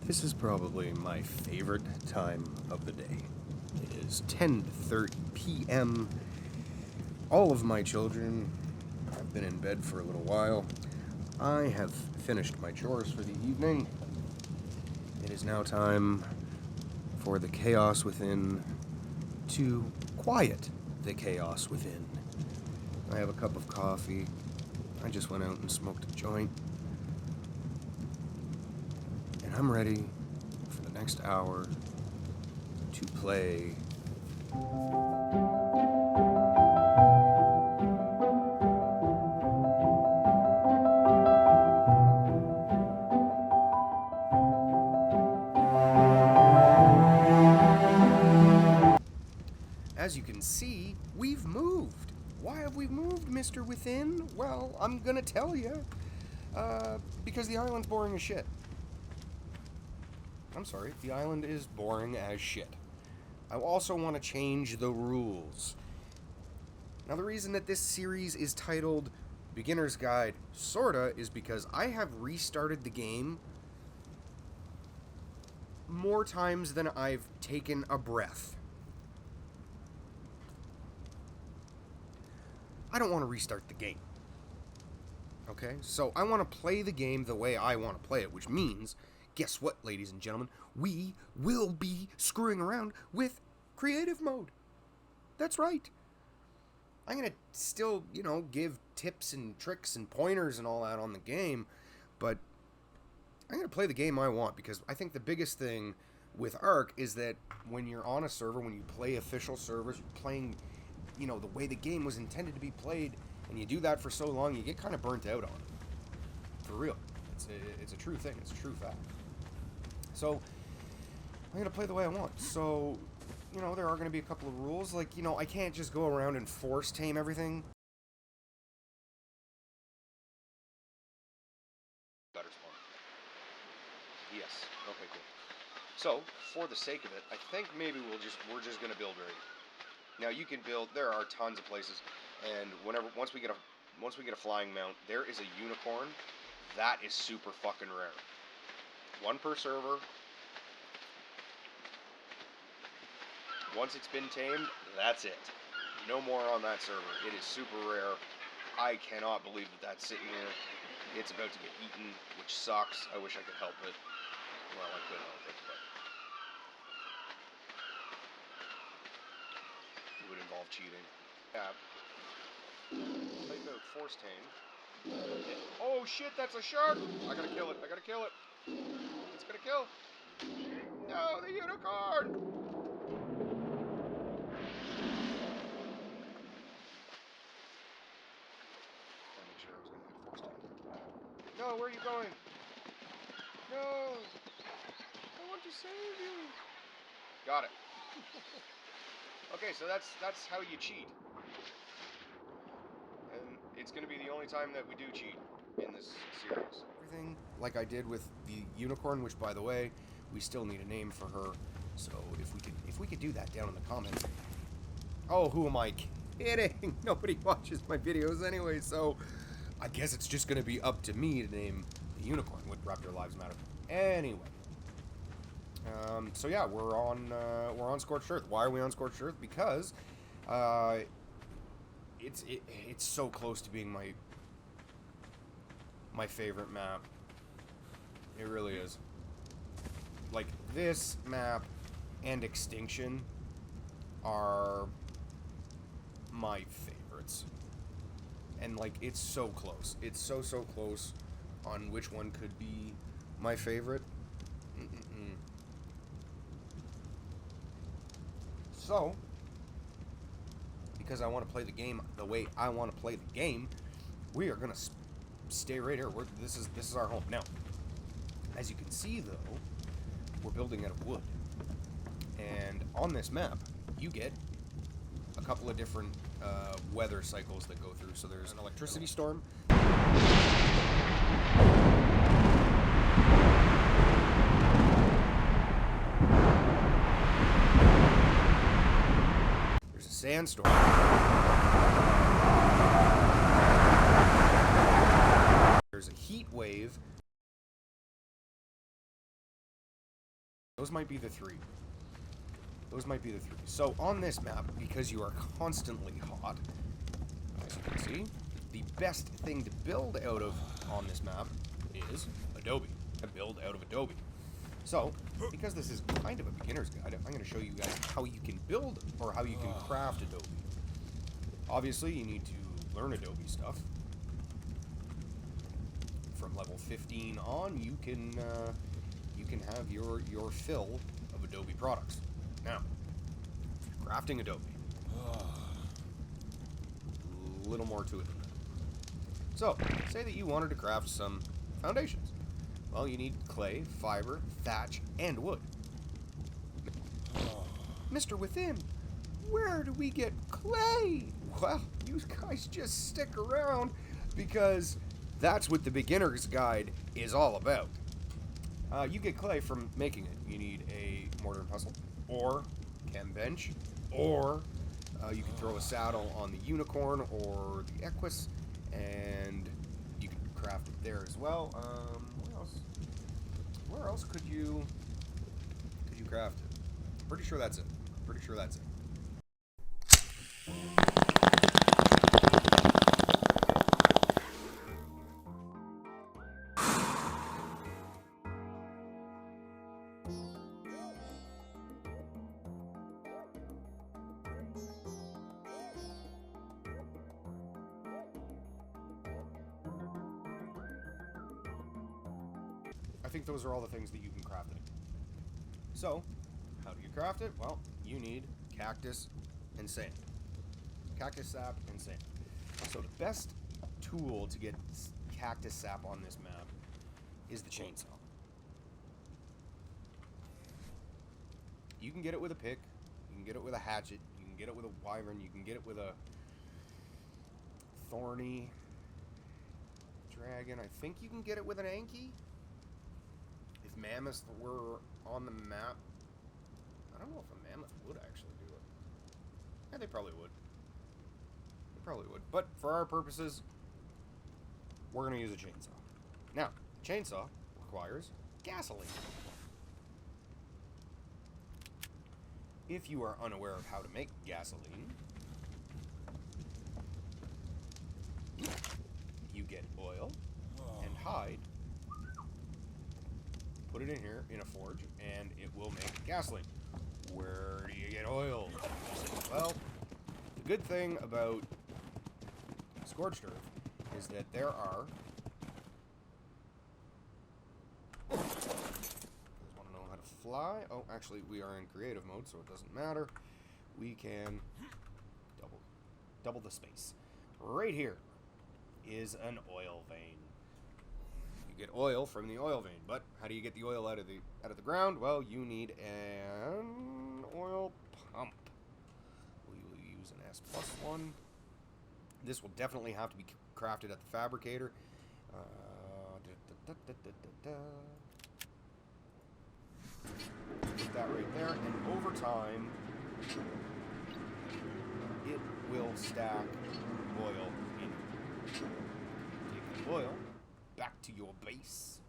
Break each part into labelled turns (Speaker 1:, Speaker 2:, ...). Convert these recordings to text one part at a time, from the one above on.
Speaker 1: This is probably my favorite time of the day. It is 10:30 p.m. All of my children have been in bed for a little while. I have finished my chores for the evening. It is now time for the chaos within to quiet the chaos within. I have a cup of coffee. I just went out and smoked a joint. And I'm ready for the next hour to play. As you can see, we've moved. Why have we moved, Mr. Within? Well, I'm gonna tell you. Because the island's boring as shit. I'm sorry, the island is boring as shit. I also want to change the rules. Now, the reason that this series is titled Beginner's Guide, sorta, is because I have restarted the game more times than I've taken a breath. I don't want to restart the game. Okay? So I want to play the game the way I want to play it, which means, guess what, ladies and gentlemen? We will be screwing around with creative mode. That's right. I'm going to still, give tips and tricks and pointers and all that on the game, but I'm going to play the game I want, because I think the biggest thing with Ark is that when you're on a server, when you play official servers, you're playing, the way the game was intended to be played, and you do that for so long, you get kind of burnt out on it. For real. It's a true thing. It's a true fact. So, I'm going to play the way I want. So, there are going to be a couple of rules. Like, I can't just go around and force tame everything. Better spawn. Yes. Okay, cool. So, for the sake of it, I think maybe we're just going to build right. Now, you can build, there are tons of places, and once we get a flying mount, there is a unicorn. That is super fucking rare. One per server. Once it's been tamed, that's it. No more on that server. It is super rare. I cannot believe that that's sitting here. It's about to get eaten, which sucks. I wish I could help it. Well, I could help it, but it would involve cheating. Yeah. Type out force tame. Oh shit, that's a shark! I gotta kill it. It's gonna kill. No, the unicorn! No, where are you going? No! I want to save you! Got it. Okay, so that's how you cheat. And it's going to be the only time that we do cheat in this series. Everything like I did with the unicorn, which, by the way, we still need a name for her. So if we could do that down in the comments. Oh, who am I kidding? Nobody watches my videos anyway, so I guess it's just going to be up to me to name the unicorn with Raptor Lives Matter. Anyway. So yeah, we're on Scorched Earth. Why are we on Scorched Earth? Because it's so close to being my favorite map. It really is. Like, this map and Extinction are my favorites. And, like, it's so close. It's so close on which one could be my favorite. So, because I want to play the game the way I want to play the game, we are going to stay right here. This is our home. Now, as you can see, though, we're building out of wood. And on this map, you get a couple of different weather cycles that go through. So there's an electricity storm. There's a sandstorm. There's a heat wave. Those might be the three. Those might be the three. So on this map, because you are constantly hot, as you can see, the best thing to build out of on this map is Adobe. A build out of Adobe. So, because this is kind of a beginner's guide, I'm going to show you guys how you can build or how you can craft Adobe. Obviously, you need to learn Adobe stuff. From level 15 on, you can have your fill of Adobe products. Now, crafting Adobe. A little more to it than that. So, say that you wanted to craft some foundations. Well, you need clay, fiber, thatch, and wood. Mr. Within, where do we get clay? Well, you guys just stick around because that's what the beginner's guide is all about. You get clay from making it. You need a mortar and pestle, or chem bench, or you can throw a saddle on the unicorn or the equus, and you can craft it there as well. What else? Where else could you craft it? Pretty sure that's it. Pretty sure that's it. I think those are all the things that you can craft it. So, how do you craft it? Well, you need cactus and sand. Cactus sap and sand. So the best tool to get cactus sap on this map is the chainsaw. You can get it with a pick, you can get it with a hatchet, you can get it with a wyvern, you can get it with a thorny dragon. I think you can get it with an Anki. If mammoths were on the map, I don't know if a mammoth would actually do it. Yeah, they probably would. They probably would. But for our purposes, we're going to use a chainsaw. Now, chainsaw requires gasoline. If you are unaware of how to make gasoline, you get oil and hide, put it in here in a forge, and it will make gasoline. Where do you get oil? Well, the good thing about Scorched Earth is that there are... You guys want to know how to fly? Oh, actually, we are in creative mode, so it doesn't matter. We can double the space. Right here is an oil vein. You get oil from the oil vein, but how do you get the oil out of the ground? Well, you need an oil pump. We will use an S+1. This will definitely have to be crafted at the fabricator. Put that right there, and over time, it will stack oil in. Take the oil back to your base.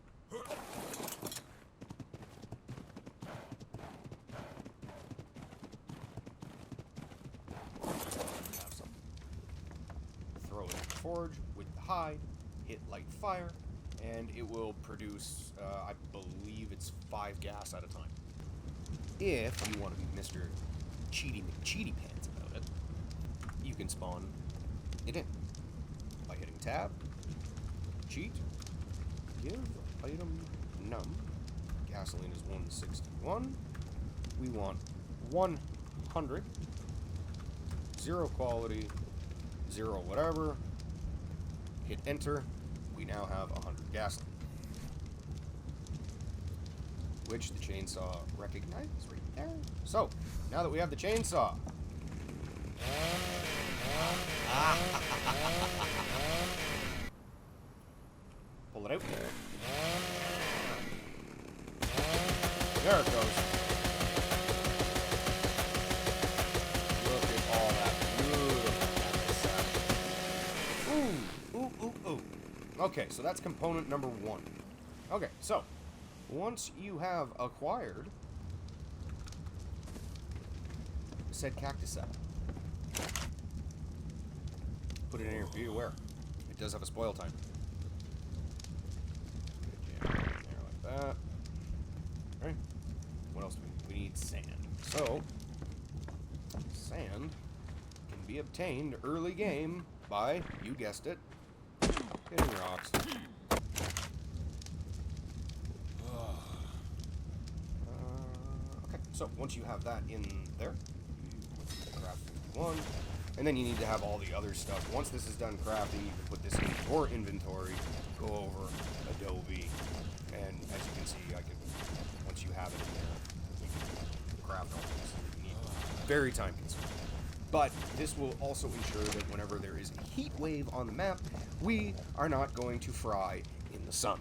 Speaker 1: Have some. Throw it in the forge with the hide, hit light fire, and it will produce, I believe it's 5 gas at a time. If you want to be Mr. Cheaty McCheaty-Pants about it, you can spawn it in by hitting tab, cheat, give item num. Gasoline is 161. We want 100. 0 quality, 0 whatever. Hit enter. We now have 100 gasoline, which the chainsaw recognizes right there. So, now that we have the chainsaw, pull it out. There it goes. Look at all that beautiful. Ooh. Okay, so that's component number 1. Okay, so once you have acquired said cactus set. Put it in here, be aware. It does have a spoil time. Jam it in there like that. Alright. What else do we need? We need sand. So, sand can be obtained early game by, you guessed it, hitting rocks. Okay, so once you have that in there, craft 51, and then you need to have all the other stuff. Once this is done crafting, you can put this in your inventory, go over Adobe, and as you can see, once you have it in there, you can craft all this you need. Very time consuming. But this will also ensure that whenever there is a heat wave on the map, we are not going to fry in the sun.